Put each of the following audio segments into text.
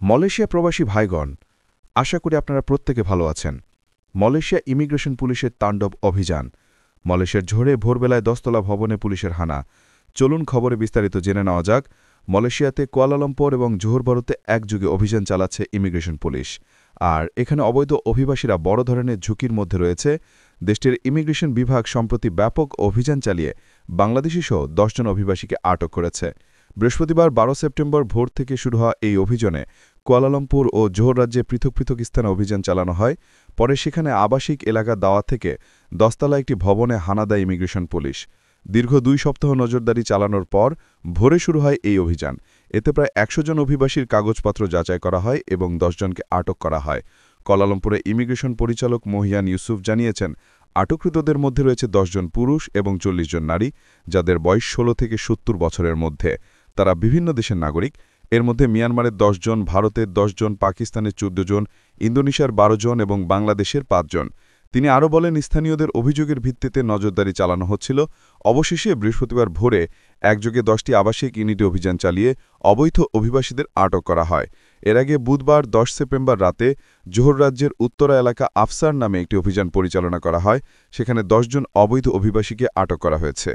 Malaysia প্রবাসী ভাইগণ, আশা করি আপনারা প্রত্যেকে ভালো আছেন। মালয়েশিয়া ইমিগ্রেশন পুলিশের তাণ্ডব অভিযান, মালয়েশিয়ার ঝড়ে ভোরবেলায় 10তলা ভবনে পুলিশের হানা। চলুন খবরে বিস্তারিত জেনে নেওয়া যাক। মালয়েশিয়াতে কুয়ালালামপুর এবং জোহরবারুতে একযোগে অভিযান চালাচ্ছে ইমিগ্রেশন পুলিশ। আর এখানে অবৈধ অভিবাসীরা বড় ধরনের ঝুঁকির মধ্যে রয়েছে। দেশটির ইমিগ্রেশন বিভাগ সম্প্রতি ব্যাপক অভিযান চালিয়ে বাংলাদেশিসহ 10 জন অভিবাসীকে আটক করেছে। বৃহস্পতিবার 12 সেপ্টেম্বর ভোর থেকে শুরু হওয়া এই অভিযানে কুয়ালালামপুর ও জোহর রাজ্যে পৃথক পৃথক স্থানে অভিযান চালানো হয়। পরে সেখানে আবাসিক এলাকা দাওয়া থেকে 10তলা একটি ভবনে হানা দেয় ইমিগ্রেশন পুলিশ। দীর্ঘ 2 সপ্তাহ নজরদারি চালানোর পর ভোরে শুরু হয় এই অভিযান। এতে প্রায় 100 জন অভিবাসীর কাগজপত্র যাচাই করা হয় এবং 10 জনকে আটক করা হয়। কুয়ালালামপুরে ইমিগ্রেশন পরিচালক মহিয়ান ইউসুফ জানিয়েছেন, আটককৃতদের মধ্যে রয়েছে 10 জন পুরুষ এবং 40 জন নারী, যাদের বয়স 16 থেকে 70 বছরের মধ্যে। তারা বিভিন্ন দেশের নাগরিক। এর মধ্যে মিয়ানমারের 10 জন, ভারতের 10 জন, পাকিস্তানের 14 জন, ইন্দোনেশিয়ার 12 জন এবং বাংলাদেশের 5 জন। তিনি আরও বলেন, স্থানীয়দের অভিযোগের ভিত্তিতে নজরদারি চালানো হচ্ছিল। অবশেষে বৃহস্পতিবার ভোরে একযোগে 10টি আবাসিক ইউনিটে অভিযান চালিয়ে অবৈধ অভিবাসীদের আটক করা হয়। এর আগে বুধবার 10 সেপ্টেম্বর রাতে জোহর রাজ্যের উত্তরা এলাকা আফসার নামে একটি অভিযান পরিচালনা করা হয়। সেখানে 10 জন অবৈধ অভিবাসীকে আটক করা হয়েছে।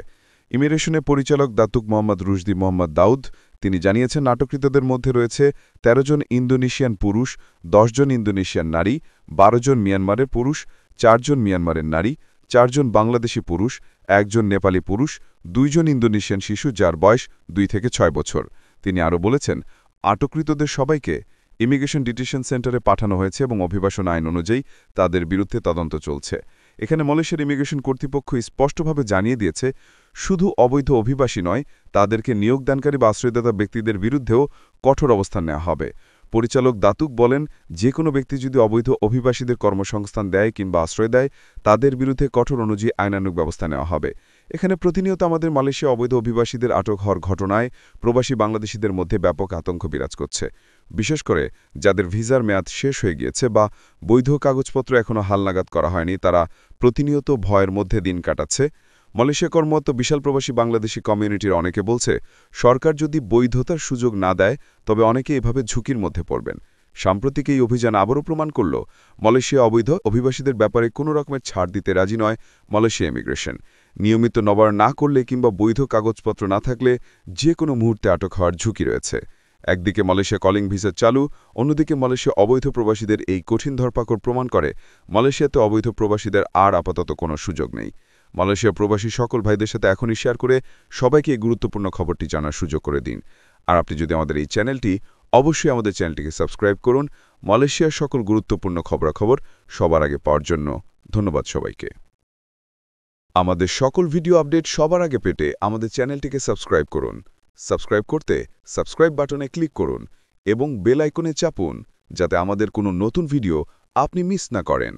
ইমিগ্রেশনের পরিচালক দাতুক মোহাম্মদ রুশদি মোহাম্মদ দাউদ তিনি জানিয়েছেন, আটককৃতদের মধ্যে রয়েছে 13 জন ইন্দোনেশিয়ান পুরুষ, 10 জন ইন্দোনেশিয়ান নারী, 12 জন মিয়ানমারের পুরুষ, 4 জন মিয়ানমারের নারী, 4 জন বাংলাদেশি পুরুষ, 1 জন নেপালি পুরুষ, 2 জন ইন্দোনেশিয়ান শিশু যার বয়স 2 থেকে 6 বছর। তিনি আরও বলেছেন, আটককৃতদের সবাইকে ইমিগ্রেশন ডিটেনশন সেন্টারে পাঠানো হয়েছে এবং অভিবাসন আইন অনুযায়ী তাদের বিরুদ্ধে তদন্ত চলছে। এখানে মালয়েশিয়ার ইমিগ্রেশন কর্তৃপক্ষ স্পষ্টভাবে জানিয়ে দিয়েছে, শুধু অবৈধ অভিবাসী নয়, তাদেরকে নিয়োগদানকারী বা আশ্রয়দাতা ব্যক্তিদের বিরুদ্ধেও কঠোর অবস্থান নেওয়া হবে। পরিচালক দাতুক বলেন, যে কোনো ব্যক্তি যদি অবৈধ অভিবাসীদের কর্মসংস্থান দেয় কিংবা আশ্রয় দেয়, তাদের বিরুদ্ধে কঠোর অনুযায়ী আইনানুগ ব্যবস্থা নেওয়া হবে। এখানে প্রতিনিয়ত আমাদের মালয়েশিয়া অবৈধ অভিবাসীদের আটক হওয়ার ঘটনায় প্রবাসী বাংলাদেশিদের মধ্যে ব্যাপক আতঙ্ক বিরাজ করছে। বিশেষ করে যাদের ভিসার মেয়াদ শেষ হয়ে গিয়েছে বা বৈধ কাগজপত্র এখনও হালনাগাদ করা হয়নি, তারা প্রতিনিয়ত ভয়ের মধ্যে দিন কাটাচ্ছে। মালয়েশিয়া কর্মরত বিশাল প্রবাসী বাংলাদেশি কমিউনিটির অনেকে বলছে, সরকার যদি বৈধতার সুযোগ না দেয় তবে অনেকে এভাবে ঝুঁকির মধ্যে পড়বেন। সাম্প্রতিক এই অভিযান আবারও প্রমাণ করল, মালয়েশিয়া অবৈধ অভিবাসীদের ব্যাপারে কোনো রকমের ছাড় দিতে রাজি নয় মালয়েশিয়া ইমিগ্রেশন। নিয়মিত নবায়ন না করলে কিংবা বৈধ কাগজপত্র না থাকলে যে কোনো মুহূর্তে আটক হওয়ার ঝুঁকি রয়েছে। একদিকে মালয়েশিয়া কলিং ভিসা চালু, অন্যদিকে মালয়েশিয়া অবৈধ প্রবাসীদের এই কঠিন ধরপাকড় প্রমাণ করে মালয়েশিয়াতে অবৈধ প্রবাসীদের আর আপাতত কোনো সুযোগ নেই। মালয়েশিয়া প্রবাসী সকল ভাইদের সাথে এখনই শেয়ার করে সবাইকে এই গুরুত্বপূর্ণ খবরটি জানার সুযোগ করে দিন। আর আপনি যদি আমাদের এই চ্যানেলটি, অবশ্যই আমাদের চ্যানেলটিকে সাবস্ক্রাইব করুন মালয়েশিয়ার সকল গুরুত্বপূর্ণ খবরাখবর সবার আগে পাওয়ার জন্য। ধন্যবাদ সবাইকে। আমাদের সকল ভিডিও আপডেট সবার আগে পেতে আমাদের চ্যানেলটিকে সাবস্ক্রাইব করুন। সাবস্ক্রাইব করতে সাবস্ক্রাইব বাটনে ক্লিক করুন এবং বেল আইকনে চাপুন, যাতে আমাদের কোনো নতুন ভিডিও আপনি মিস না করেন।